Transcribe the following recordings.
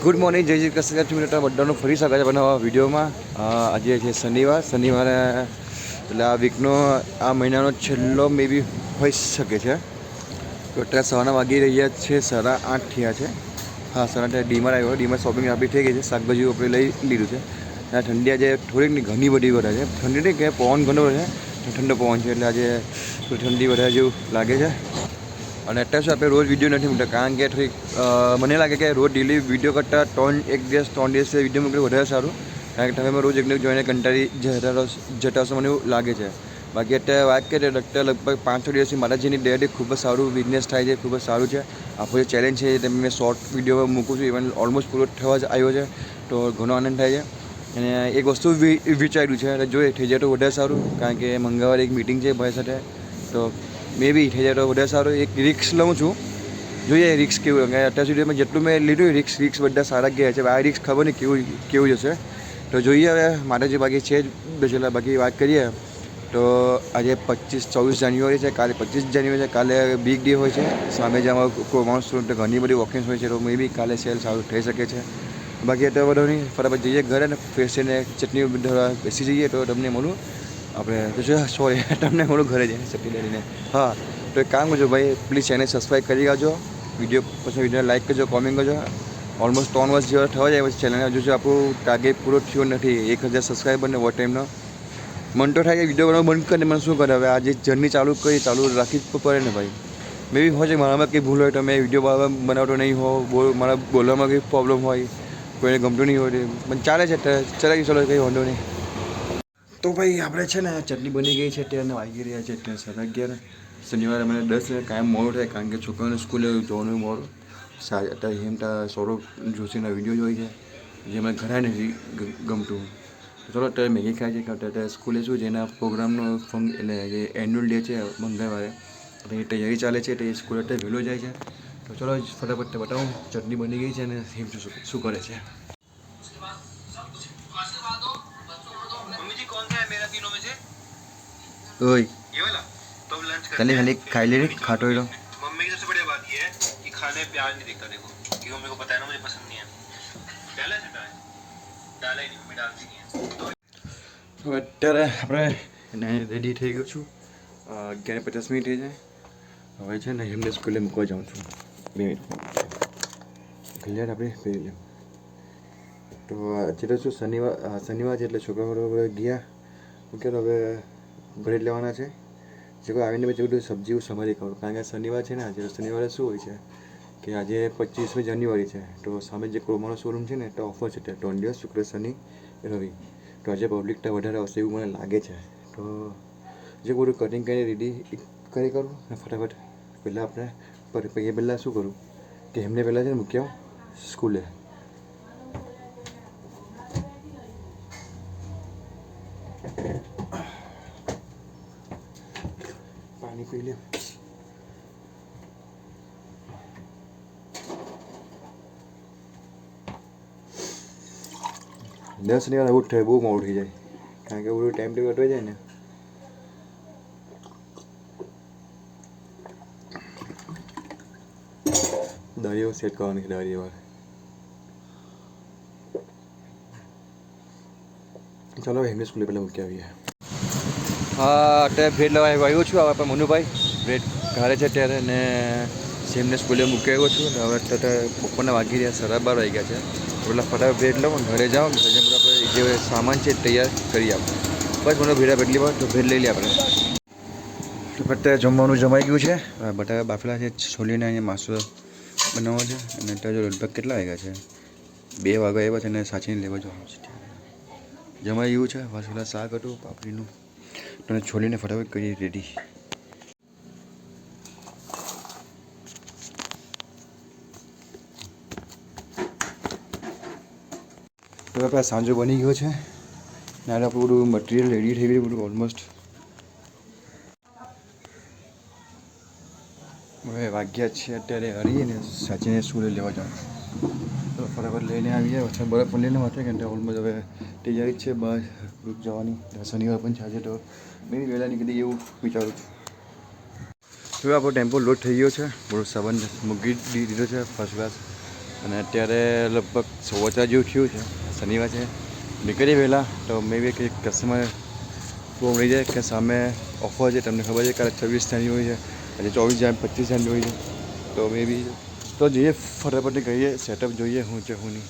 Good morning, જય શ્રી કૃષ્ણ મિત્ર બધાનું ફરી સ્વાગત છે નવા વિડીયોમાં। આજે છે શનિવારે એટલે આ વીકનો આ મહિનાનો છેલ્લો મે બી હોઈ શકે છે। તો અત્યારે સવારના વાગી રહ્યા છે 8:30 થયા છે। હા, 8:30 ડીમાર્ટ આવ્યો, ડીમાર્ટ શોપિંગ આપણી થઈ ગઈ છે, શાકભાજી આપણે લઈ લીધું છે। અને ઠંડી આજે થોડીક ઘણી બધી વધે છે, ઠંડી નહીં કે પવન ઘણો છે, ઠંડો પવન છે એટલે આજે ઠંડી વધારે જેવું લાગે છે। અને અત્યારે શું આપણે રોજ વિડીયો નથી મૂકતા, કારણ કે થોડીક મને લાગે કે રોજ ડેલી વિડીયો કરતાં 3 દિવસ વિડીયો મૂકવું વધારે સારું, કારણ કે તમે રોજ એકને જોઈને કંટાળી જતા હશો મને એવું લાગે છે। બાકી અત્યારે વાત કરીએ તો અત્યારે લગભગ 5-6 દિવસથી માતાજીની દયાથી ખૂબ જ સારું બિઝનેસ થાય છે, ખૂબ જ સારું છે। આપણો જે ચેલેન્જ છે તે મેં શોર્ટ વિડીયો મૂકું છું, ઇવન ઓલમોસ્ટ પૂરો થવા જ આવ્યો છે, તો ઘણો આનંદ થાય છે। અને એક વસ્તુ વિચાર્યું છે અને જોઈએ થઈ જાય તો વધારે સારું, કારણ કે મંગળવારે એક મિટિંગ છે ભાઈ સાથે, તો મે બી થઈ જાય તો વધારે સારું। એક રિક્સ લઉં છું, જોઈએ રિક્સ કેવું, અત્યાર સુધી મેં જેટલું મેં લીધું રિક્સ બધા સારા ગયા છે, આ રિક્સ ખબર નહીં કેવું જશે, તો જોઈએ હવે માતાજી બાકી છે જ બેસેલા। બાકી વાત કરીએ તો આજે 24 જાન્યુઆરી છે, કાલે 25 જાન્યુઆરી છે, કાલે બિગ ડે હોય છે, સામે જવામાં કોમર્સ તો ઘણી બધી ઓપ્શન્સ હોય છે, તો મે બી કાલે સેલ સારું થઈ શકે છે। બાકી અત્યારે બધો નહીં, ફટાફટ જઈએ ઘરે ને ફ્રેશ થઈને ચટણી બેસી જઈએ તો તમને મળું આપણે તો સોરી તમને મળું ઘરે જઈને ચટણી લઈને। હા, તો એક કામ કરજો ભાઈ, પ્લીઝ ચેનલ સબસ્ક્રાઈબ કરી આવજો, વિડીયો પછી વિડીયોને લાઈક કરજો, કોમેન્ટ કરજો। ઓલમોસ્ટ 3 વર્ષ જેવા થવા જાય પછી ચેનલ હજુ આપણું ટાર્ગેટ પૂરો થયો નથી, 1000 સબસ્ક્રાઈબરને વોટ ટાઈમનો મન તો થાય કે વિડીયો બનાવવાનું બંધ કરીને મને શું કરે, હવે આ જે જર્ની ચાલુ રાખી જ પડે ને ભાઈ। મે બી હોય છે મારામાં કંઈ ભૂલ હોય તો મેં વિડીયો બનાવતો નહીં હો, મારા બોલવામાં કંઈ પ્રોબ્લેમ હોય, કોઈને ગમતું નહીં હોય, પણ ચાલે છે, ચલાવી ચલો કંઈ વાંધો નહીં। તો ભાઈ આપણે છે ને ચટણી બની ગઈ છે, અત્યારે વાગી રહ્યા છે અત્યારે 11:30। શનિવારે મને 10 કાયમ મોડું થાય, કારણ કે છોકરાઓને સ્કૂલે જવાનું મોડું, અત્યારે હેમતા સૌરભ જોશીના વિડીયો જોઈ છે, જે મને ઘણા નથી ગમતું। ચલો અત્યારે મેગી ખાય છે, અત્યારે સ્કૂલે શું છે એના પ્રોગ્રામનો એટલે જે એન્યુઅલ ડે છે મંગળવારે, એ તૈયારી ચાલે છે, તો એ સ્કૂલ અત્યારે વહેલો જાય છે। તો ચલો ફટાફટ બતાવું ચટણી બની ગઈ છે અને હેમ શું કરે છે। ओए ये वाला तो अब लंच करते हैं, खाई ले खाटो ही मम्मी की सबसे बढ़िया बात ये है कि खाने में प्याज नहीं दिखता, देखो क्यों मेरे को पता है ना मुझे पसंद नहीं है, डाला है डाला ही नहीं, मम्मी डालती नहीं है। तो અત્યારે આપણે રેડી થઈ ગયો છું, 11:50 થઈ જાય, હવે છે ને એમને સ્કૂલે મૂકવા જાઉં છું, 2 મિનિટ કલ્યાણ આપણે પહેરી લઉં। તો અત્યારે શું શનિવાર છે એટલે છોકરાઓ ગયા મૂકે, હવે બ્રેડ લેવાના છે, જે કોઈ આવીને મેં બધું સબ્જી સમારી કરું, કારણ કે શનિવાર છે ને આજે, શનિવારે શું હોય છે કે આજે 25મી જાન્યુઆરી છે, તો સામે જે ક્રોમાનો શોરૂમ છે ને તો ઓફર છે, 3 દિવસ શુક્ર શનિ રવિ, તો આજે પબ્લિકતા વધારે આવશે એવું મને લાગે છે। તો જે બધું કટિંગ કરીને રેડી કરું ને ફટાફટ પહેલાં આપણે પહેલાં શું કરું કે એમને પહેલાં છે ને મૂકી આવું સ્કૂલે। પાણી પી લે। દસ ને આવું થાય, બહુ મોડું થઈ જાય, કારણ કે બધું ટાઈમ ટેબલ અટવાઈ જાય ને। દાળીઓ સેટ કરવાની છે, દાળીઓ ચાલો એમને સ્કૂલે પહેલાં મૂકી આવીએ। હા, અત્યારે બ્રેડ લેવા આવ્યો છું, હવે પણ મનુભાઈ બ્રેડ ઘરે છે અત્યારે, ને સેમને સ્કૂલે મૂકી આવ્યો છું, હવે અત્યારે બપોરના વાગી રહ્યા 12:30 વાગ્યા છે, એટલે ફટાફટ બ્રેડ લઉં, ઘરે જાઉં, ઘરે આપણે જે સામાન છે તૈયાર કરી આપું, બસ મને ભેડા પહેલી વાર તો ભેડ લઈ લે આપણે। તો અત્યારે જમવાનું જમાઈ ગયું છે, બટાકા બાફેલા છે, છોલીને અહીંયા માસો બનાવવો છે, અને અત્યારે લગભગ કેટલા વાગ્યા છે, 2 વાગ્યા આવ્યા છે, અને સાચીને લેવા જવાનું છે, જમાઈ ગયું છે। વાસુલા શાક હતું પાપડીનું, તો છોલીને ફટાફટ કરી રેડી। તો આપણે સાંજો બની ગયો છે ને આપણું બધું મટીરિયલ રેડી થઈ ગયું બધું ઓલમોસ્ટ। હવે વાગ્યા છે અત્યારે હરીને સાચીને સ્કૂલે લેવા જાઉં, તો ફટાફટ લઈને આવી જાય, પછી બરફ પણ લઈને વાંચે કે ઓલમોસ્ટ હવે તૈયારી જ છે બહાર જવાની, શનિવાર પણ છે આજે, તો મેં વહેલા નીકળી એવું વિચારું છું। હવે આપણો ટેમ્પો લોડ થઈ ગયો છે, બધો સામાન મૂકી દીધો છે ફર્સ્ટ ક્લાસ, અને અત્યારે લગભગ 4:15 જેવું થયું છે. શનિવાર છે, નીકળી વહેલા તો મે બી કંઈક કસ્ટમર બહુ મળી જાય કે સામે ઓફર છે. તમને ખબર છે કાલે 26 હોય છે, આજે 24 જાય 25 હોય છે. તો મે બી તો જઈએ ફટાફટ કહીએ સેટઅપ જોઈએ શું છે શું નહીં.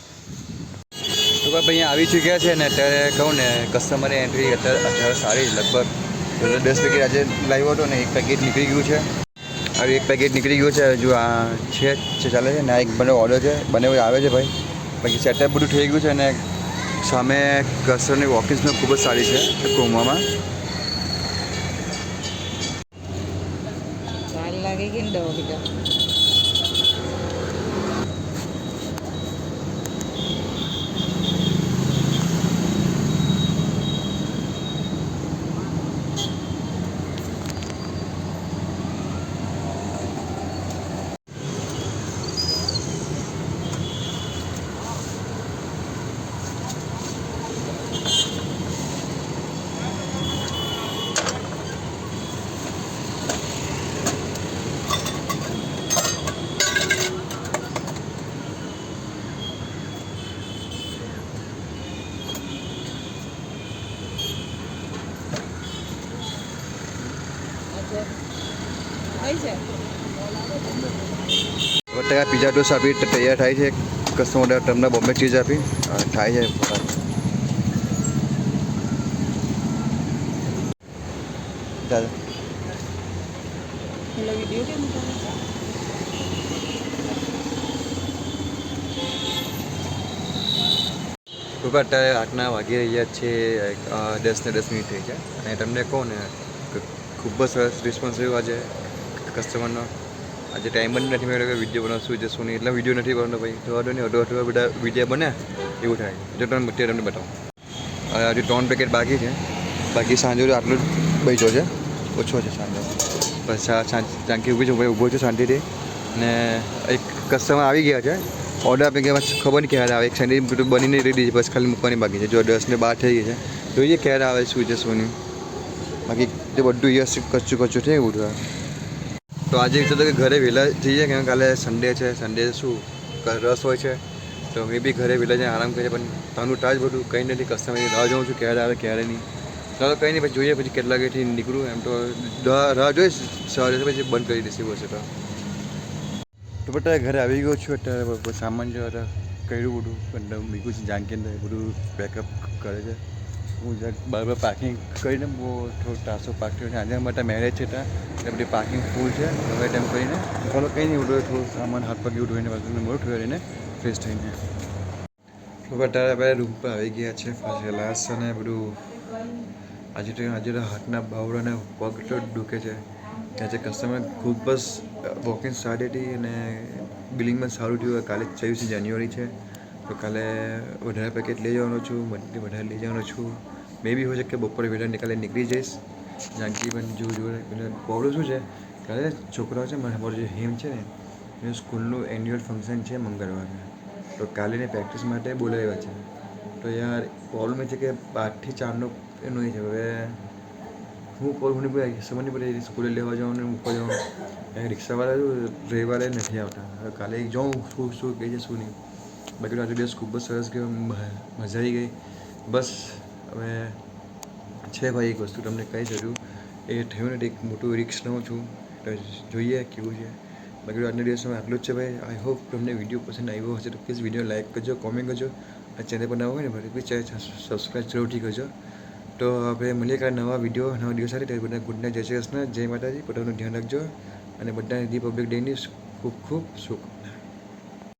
તો ભાઈ અહીંયા આવી ચૂક્યા છે ને અત્યારે કહું ને કસ્ટમરની એન્ટ્રી અત્યારે સારી લગભગ 10 પેકેટ આજે લાવ્યો હતો ને 1 પેકેટ નીકળી ગયું છે. હવે 1 પેકેટ નીકળી ગયું છે. હજુ આ છે ચાલે છે ને આ એક બને ઓર્ડર છે બને આવે છે ભાઈ. બાકી સેટઅપ બધું થઈ ગયું છે અને સામે કસ્ટમરની વોકિંગ્સ ખૂબ જ સારી છે ક્રોમામાં. લાગે કે પીઝા ટોસ્ટ આપી તૈયાર થાય છે. કસ્ટમર ઓર્ડર તમને બોમ્બે ચીઝ આપી થાય છે. દાદા અત્યારે 8 વાગી રહ્યા છે. 10 ને 10 મિનિટ થઈ છે અને તમને કહું ને ખૂબ જ સરસ રિસ્પોન્સ રહ્યો આજે કસ્ટમરનો. આજે ટાઈમ જ નથી મળ્યો કે વિડીયો બનાવશું જે શું નહીં એટલા વિડીયો નથી બનાવવાનો ભાઈ. તો વાંધો નહીં અડધો બધા વિડીયો બને એવું થાય. જો તમે અત્યારે તમને બતાવો હજુ 3 પેકેટ બાકી છે. બાકી સાંજે આટલો જ બચ્યો છે, ઓછો છે સાંજે. બસ ચાંકી ઊભી છું ભાઈ, ઊભો છું શાંતિથી. ને એક કસ્ટમર આવી ગયા છે ઓર્ડર આપી ગયા, બસ ખબર નહીં ક્યારે આવે. એક સેન્ડવિચ બધું બનીને રેડી છે, બસ ખાલી મૂકવાની બાકી છે. જો 10 ને 12 થઈ ગઈ છે, જોઈએ ક્યારે આવે શું છે શું નહીં. બાકી તે બધું યસ કચ્ચું છે એવું બધું. તો આજે વિચારતો કે ઘરે વહેલા જઈએ કેમ કાલે સન્ડે છે. સન્ડે શું રસ હોય છે તો મેં બી ઘરે વહેલા જઈને આરામ કરીએ. પણ તાનું તાજ બધું કંઈ નથી. કસ્ટમરની રાહ જોઉં છું ક્યારે આવે ક્યારે નહીં. ચાલો કંઈ નહીં પછી જોઈએ પછી કેટલા વાગ્યાથી નીકળું. એમ તો રાહ જોઈશ સવારે પછી બંધ કરી દઈશ એવું હશે તો. અત્યારે ઘરે આવી ગયો છું. અત્યારે સામાન જો કર્યું બધું અંદર મૂક્યું છે જાનકી અંદર બધું પેકઅપ કરે છે. હું બરાબર પાર્કિંગ કરીને બહુ થોડો ટ્રાન્સફર પાર્ક થયો છે. આજે માટે મેરેજ છે ત્યાં એટલે બધી પાર્કિંગ ફૂલ છે. હવે ટાઈમ કરીને ચાલો કંઈ નહીં ઉડો થોડું સામાન હાથ પગ એવું ધોઈને બાજુને મોડું થયું રહીને ફ્રેશ થઈને અત્યારે આપણે રૂમ પર આવી ગયા છે. ફર્સ્ટ ક્લાસ અને બધું આજે તો હાથના બાવડાને પગ તો દુખે છે. આજે કસ્ટમર ખૂબ જ વોકિંગ સારી હતી અને બિલિંગમાં સારું થયું. કાલે 24 જાન્યુઆરી છે તો કાલે વધારે પેકેટ લઈ જવાનો છું. વધારે લઈ જવાનો છું. મે બી હોય છે કે બપોરે વહેલા નીકળી જઈશ. જાનકી પણ જોડે પ્રોબ્લેમ શું છે કાલે છોકરાઓ છે મારો જે હેમ છે ને એનું સ્કૂલનું એન્યુઅલ ફંક્શન છે મંગળવારે. તો કાલે એને પ્રેક્ટિસ માટે બોલાવ્યા છે. તો યાર પ્રોબ્લેમ એ છે કે 8 થી 4 એનું એ છે. હવે હું સમજ નહીં પડે સ્કૂલે લેવા જવાનું મૂકવા જવાનું. રિક્ષાવાળા રવિવારે નથી આવતા. હવે કાલે જોઉં શું કહે છે શું નહીં. બાકી આજે દિવસ ખૂબ જ સરસ ગયો, મજા આવી ગઈ. બસ હવે છે ભાઈ એક વસ્તુ તમને કહી શકું એ થયું નથી. એક મોટું રિસ્ક લઉં છું તો જોઈએ કેવું છે. બાકી આજના દિવસમાં આટલું જ છે ભાઈ. આઈ હોપ તમને વિડીયો પસંદ આવ્યો હશે તો પ્લીઝ વિડીયો લાઈક કરજો, કોમેન્ટ કરજો. આ ચેનલ પર નવા હોય ને ભાઈ પ્લીઝ ચેનલ સબસ્ક્રાઈબ જરૂરથી કરજો. તો આપણે મળીએ કાંઈ નવા વિડીયો નવા દિવસ સાથે. ત્યારે બધા ગુડ નાઇટ, જય શ્રી કૃષ્ણ, જય માતાજી. પોતાનું ધ્યાન રાખજો અને બધાને રિપબ્લિક ડેની ખૂબ ખૂબ શુભકામના.